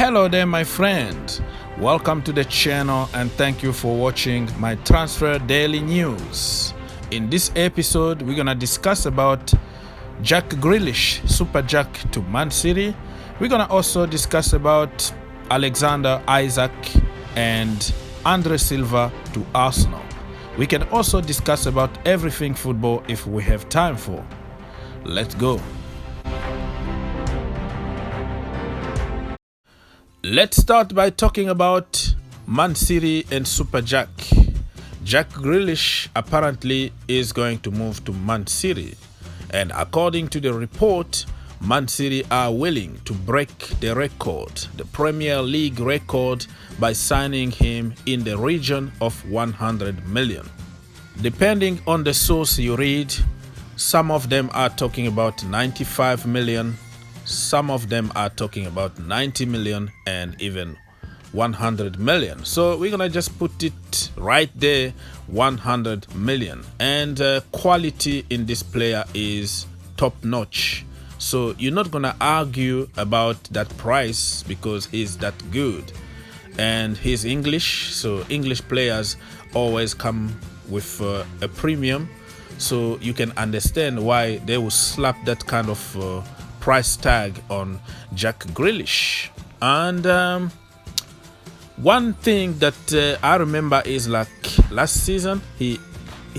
Hello there, my friend. Welcome to the channel and thank you for watching my transfer daily news. In this episode, we're gonna discuss about Jack Grealish, Super Jack to Man City. We're gonna also discuss about Alexandra, Isak, and Andre Silva to Arsenal. We can also discuss about everything football if we have time for. Let's go. Let's start by talking about Man City and Super Jack. Jack Grealish apparently is going to move to Man City, and according to the report, Man City are willing to break the record, the Premier League record, by signing him in the region of 100 million. Depending on the source you read, some of them are talking about 95 million, some of them are talking about 90 million and even 100 million. So we're gonna just put it right there, 100 million. And quality in this player is top notch. So you're not gonna argue about that price because he's that good. And he's English, so English players always come with a premium. So you can understand why they will slap that kind of price tag on Jack Grealish. And one thing that I remember is like last season he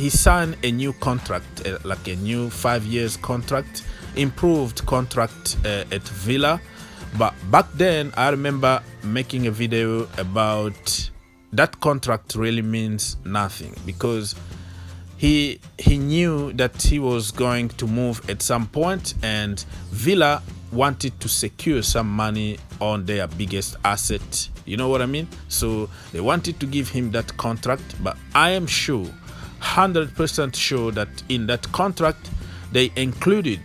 signed a new contract, like a new 5 years contract, improved contract at Villa. But back then I remember making a video about that contract really means nothing because he knew that he was going to move at some point, and Villa wanted to secure some money on their biggest asset. You know what I mean? So they wanted to give him that contract, but I am sure, 100% sure, that in that contract they included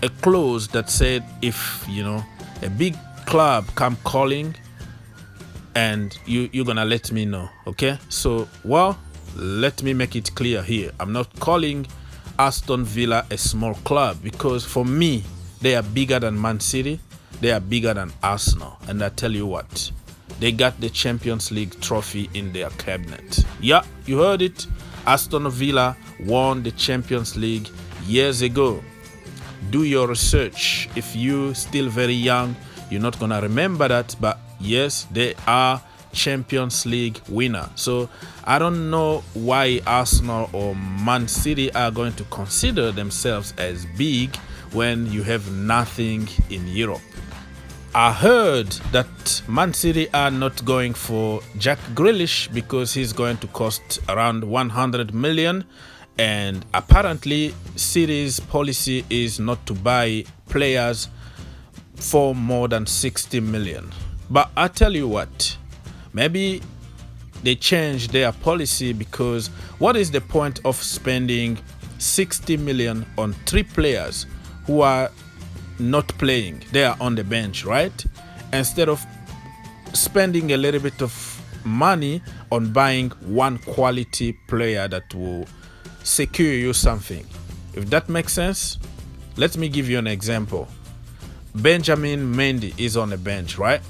a clause that said if, you know, a big club come calling, and you're gonna let me know. Okay, so well, let me make it clear here. I'm not calling Aston Villa a small club because for me, they are bigger than Man City. They are bigger than Arsenal. And I tell you what, they got the Champions League trophy in their cabinet. Yeah, you heard it. Aston Villa won the Champions League years ago. Do your research. If you're still very young, you're not going to remember that. But yes, they are Champions League winner. So I don't know why Arsenal or Man City are going to consider themselves as big when you have nothing in Europe. I heard that Man City are not going for Jack Grealish because he's going to cost around 100 million, and apparently City's policy is not to buy players for more than 60 million. But I tell you what, maybe they changed their policy, because what is the point of spending 60 million on 3 players who are not playing? They are on the bench, right? Instead of spending a little bit of money on buying one quality player that will secure you something. If that makes sense, let me give you an example. Benjamin Mendy is on the bench, right?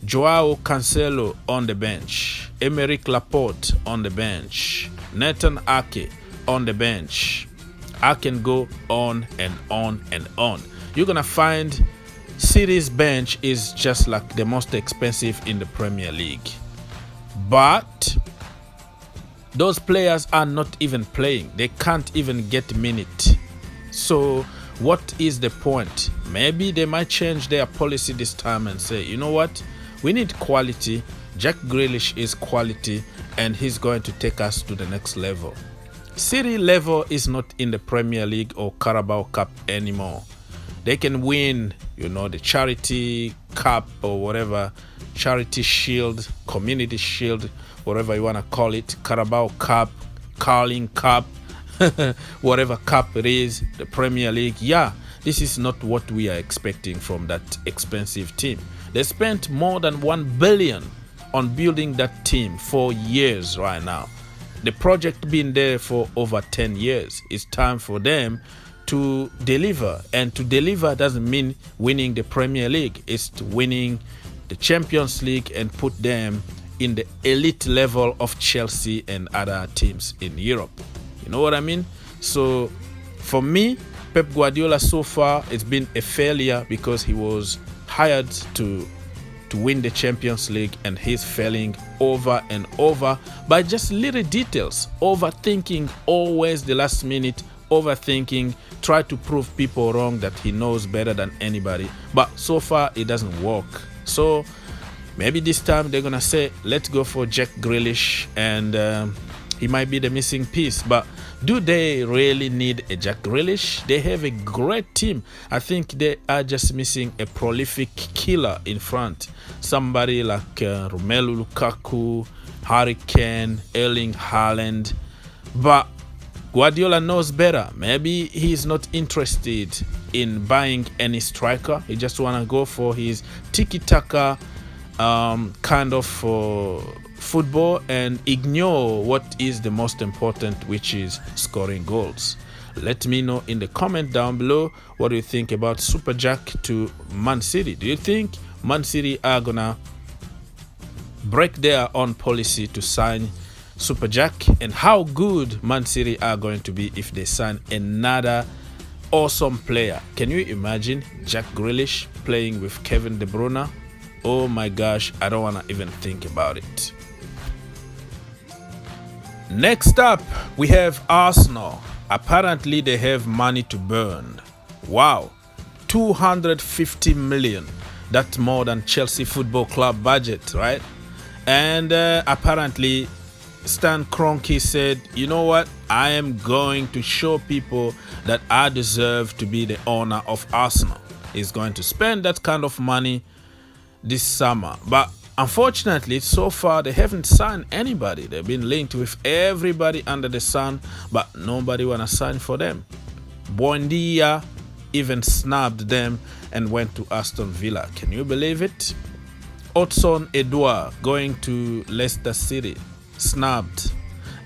Joao Cancelo on the bench, Emerick Laporte on the bench, Nathan Ake on the bench. I can go on and on and on. You're gonna find City's bench is just like the most expensive in the Premier League. But those players are not even playing. They can't even get minute. So what is the point? Maybe they might change their policy this time and say, you know what? We need quality. Jack Grealish is quality, and he's going to take us to the next level. City level is not in the Premier League or Carabao Cup anymore. They can win, you know, the Charity Cup or whatever, Charity Shield, Community Shield, whatever you want to call it, Carabao Cup, Carling Cup, whatever cup it is, the Premier League. Yeah, this is not what we are expecting from that expensive team. They spent more than 1 billion on building that team for years right now. The project been there for over 10 years. It's time for them to deliver. And to deliver doesn't mean winning the Premier League. It's winning the Champions League and put them in the elite level of Chelsea and other teams in Europe. You know what I mean? So for me, Pep Guardiola so far, it's been a failure because he was hired to win the Champions League and he's failing over and over by just little details, overthinking always the last minute, overthinking, try to prove people wrong that he knows better than anybody. But so far, it doesn't work. So maybe this time they're going to say, let's go for Jack Grealish, and he might be the missing piece. But do they really need a Jack Grealish? They have a great team. I think they are just missing a prolific killer in front. Somebody like Romelu Lukaku, Harry Kane, Erling Haaland. But Guardiola knows better. Maybe he's not interested in buying any striker. He just want to go for his tiki-taka kind of football and ignore what is the most important, which is scoring goals. Let me know in the comment down below what do you think about Super Jack to Man City. Do you think Man City are gonna break their own policy to sign Super Jack, and how good Man City are going to be if they sign another awesome player? Can you imagine Jack Grealish playing with Kevin De Bruyne? Oh my gosh, I don't want to even think about it. Next up, we have Arsenal. Apparently, they have money to burn. Wow, 250 million. That's more than Chelsea Football Club budget, right? And apparently, Stan Kroenke said, you know what? I am going to show people that I deserve to be the owner of Arsenal. He's going to spend that kind of money this summer. But unfortunately, so far, they haven't signed anybody. They've been linked with everybody under the sun, but nobody want to sign for them. Buendia even snubbed them and went to Aston Villa. Can you believe it? Hudson Edouard going to Leicester City. Snubbed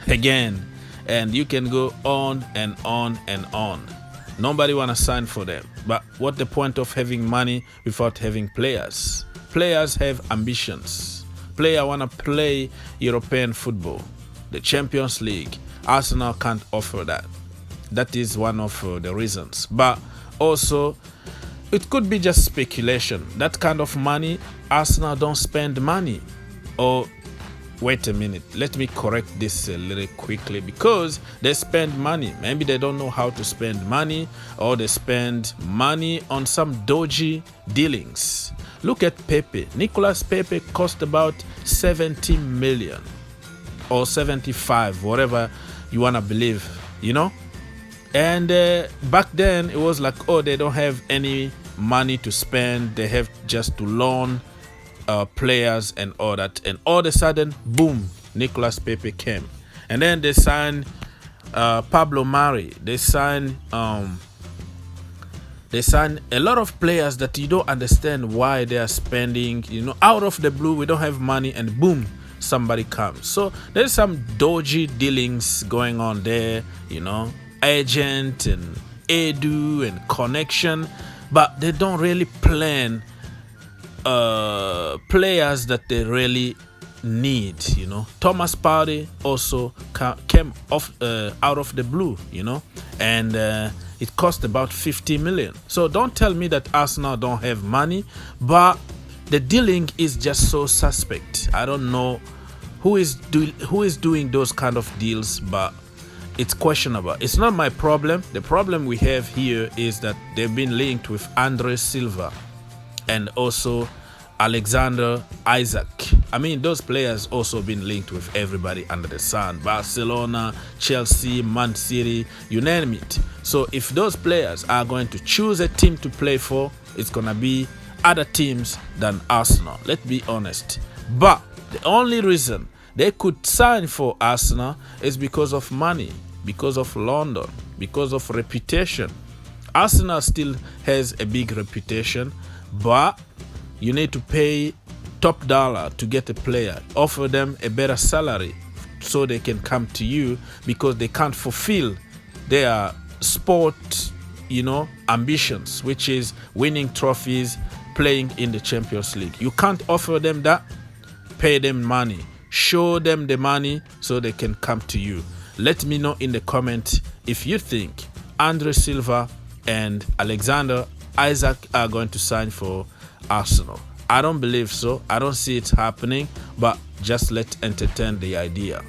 again. And you can go on and on and on. Nobody want to sign for them. But what the point of having money without having players? Players have ambitions. Players want to play European football, the Champions League. Arsenal can't offer that. That is one of the reasons. But also, it could be just speculation. That kind of money, Arsenal don't spend money. Or, wait a minute, let me correct this a little quickly, because they spend money. Maybe they don't know how to spend money, or they spend money on some dodgy dealings. Look at Pepe. Nicolas Pepe cost about 70 million or 75, whatever you want to believe, you know. And back then, it was like, oh, they don't have any money to spend. They have just to loan players and all that. And all of a sudden, boom, Nicolas Pepe came. And then they signed Pablo Mari. They signed a lot of players that you don't understand why they are spending, you know, out of the blue. We don't have money, and boom, somebody comes. So there's some dodgy dealings going on there, you know, agent and edu and connection, but they don't really plan players that they really need, you know. Thomas Partey also came off out of the blue, you know, and it cost about 50 million. So don't tell me that Arsenal don't have money, but the dealing is just so suspect. I don't know who is doing those kind of deals, but it's questionable. It's not my problem. The problem we have here is that they've been linked with Andre Silva and also Alexandra, Isak. I mean, those players also been linked with everybody under the sun. Barcelona, Chelsea, Man City, you name it. So if those players are going to choose a team to play for, it's going to be other teams than Arsenal. Let's be honest. But the only reason they could sign for Arsenal is because of money, because of London, because of reputation. Arsenal still has a big reputation, but you need to pay top dollar to get a player, offer them a better salary so they can come to you, because they can't fulfill their sport, you know, ambitions, which is winning trophies, playing in the Champions League. You can't offer them that. Pay them money. Show them the money so they can come to you. Let me know in the comments if you think Andre Silva and Alexandra Isak are going to sign for Arsenal. I don't believe so. I don't see it happening, but just let's entertain the idea.